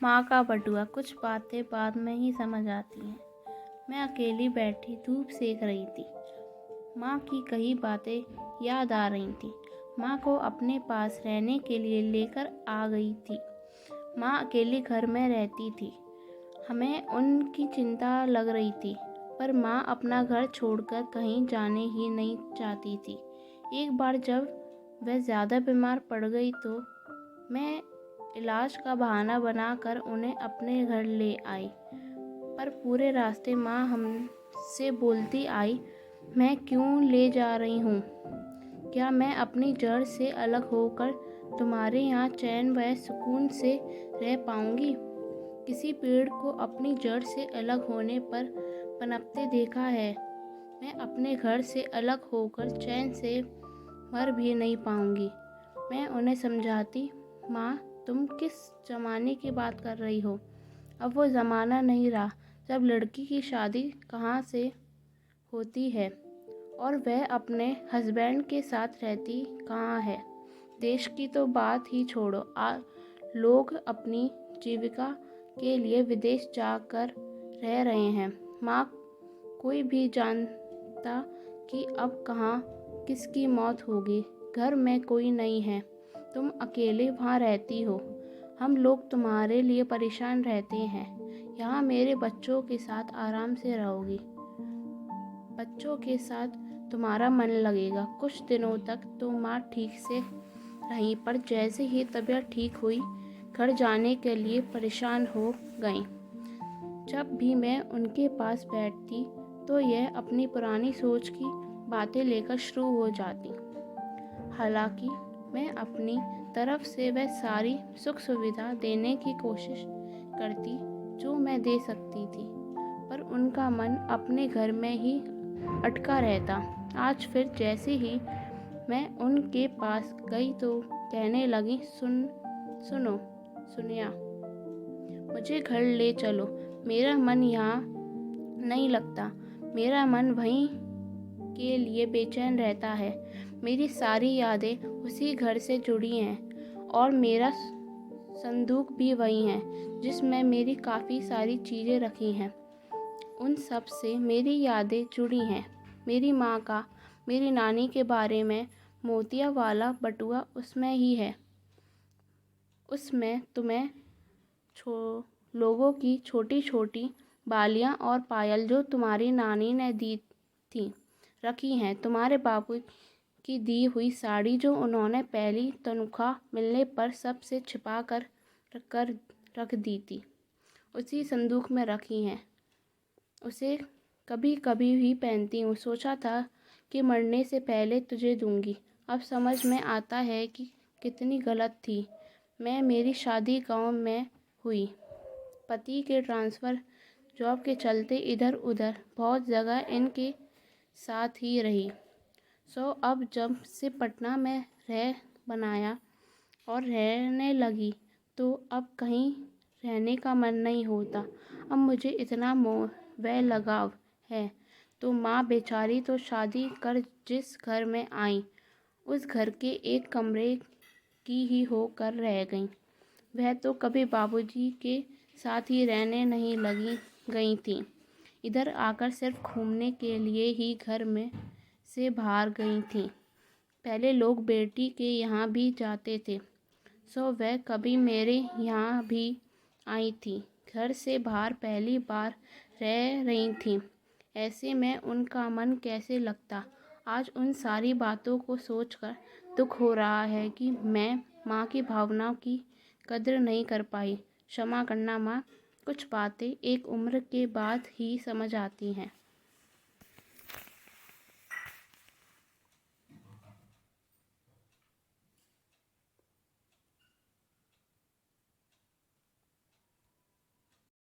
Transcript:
माँ का बटुआ। कुछ बातें बाद में ही समझ आती हैं। मैं अकेली बैठी धूप सेक रही थी। माँ की कई बातें याद आ रही थी। माँ को अपने पास रहने के लिए लेकर आ गई थी। माँ अकेली घर में रहती थी। हमें उनकी चिंता लग रही थी, पर माँ अपना घर छोड़कर कहीं जाने ही नहीं चाहती थी। एक बार जब वह ज़्यादा बीमार पड़ गई तो मैं इलाज का बहाना बनाकर उन्हें अपने घर ले आई, पर पूरे रास्ते माँ हमसे बोलती आई, मैं क्यों ले जा रही हूँ? क्या मैं अपनी जड़ से अलग होकर तुम्हारे यहाँ चैन व सुकून से रह पाऊँगी? किसी पेड़ को अपनी जड़ से अलग होने पर पनपते देखा है। मैं अपने घर से अलग होकर चैन से मर भी नहीं पाऊँगी। मैं उन्हें समझाती, माँ तुम किस ज़माने की बात कर रही हो? अब वो ज़माना नहीं रहा जब लड़की की शादी कहाँ से होती है और वह अपने हस्बैंड के साथ रहती कहाँ है। देश की तो बात ही छोड़ो, लोग अपनी जीविका के लिए विदेश जाकर रह रहे हैं। माँ कोई भी जानता कि अब कहाँ किसकी मौत होगी। घर में कोई नहीं है, तुम अकेले वहाँ रहती हो। हम लोग तुम्हारे लिए परेशान रहते हैं। यहाँ मेरे बच्चों के साथ आराम से रहोगी। बच्चों के साथ तुम्हारा मन लगेगा। कुछ दिनों तक तो माँ ठीक से रही, पर जैसे ही तबीयत ठीक हुई घर जाने के लिए परेशान हो गई। जब भी मैं उनके पास बैठती तो यह अपनी पुरानी सोच की बातें लेकर शुरू हो जाती। हालांकि मैं अपनी तरफ से वह सारी सुख सुविधा देने की कोशिश करती जो मैं दे सकती थी, पर उनका मन अपने घर में ही अटका रहता। आज फिर जैसे ही मैं उनके पास गई तो कहने लगी, सुनो सुनिया, मुझे घर ले चलो। मेरा मन यहाँ नहीं लगता। मेरा मन वहीं के लिए बेचैन रहता है। मेरी सारी यादें उसी घर से जुड़ी हैं और मेरा संदूक भी वही है जिसमें मेरी काफ़ी सारी चीज़ें रखी हैं। उन सब से मेरी यादें जुड़ी हैं। मेरी माँ का, मेरी नानी के बारे में मोतिया वाला बटुआ उसमें ही है। उसमें तुम्हें लोगों की छोटी छोटी बालियाँ और पायल जो तुम्हारी नानी ने दी थी रखी हैं। तुम्हारे बापू की दी हुई साड़ी जो उन्होंने पहली तनख्वाह मिलने पर सबसे छिपा कर रख दी थी, उसी संदूक में रखी हैं। उसे कभी कभी भी पहनती हूँ। सोचा था कि मरने से पहले तुझे दूंगी। अब समझ में आता है कि कितनी गलत थी मैं। मेरी शादी गांव में हुई। पति के ट्रांसफ़र जॉब के चलते इधर उधर बहुत जगह इनके साथ ही रही। अब जब से पटना में बनाया और रहने लगी तो अब कहीं रहने का मन नहीं होता। अब मुझे इतना मोह व लगाव है। तो माँ बेचारी तो शादी कर जिस घर में आई उस घर के एक कमरे की ही होकर रह गई। वह तो कभी बाबूजी के साथ ही रहने नहीं गई थी। इधर आकर सिर्फ घूमने के लिए ही घर में से बाहर गई थी। पहले लोग बेटी के यहाँ भी जाते थे, वह कभी मेरे यहाँ भी आई थी। घर से बाहर पहली बार रह रही थी। ऐसे में उनका मन कैसे लगता। आज उन सारी बातों को सोचकर दुख हो रहा है कि मैं माँ की भावनाओं की कद्र नहीं कर पाई। क्षमा करना माँ, कुछ बातें एक उम्र के बाद ही समझ आती हैं।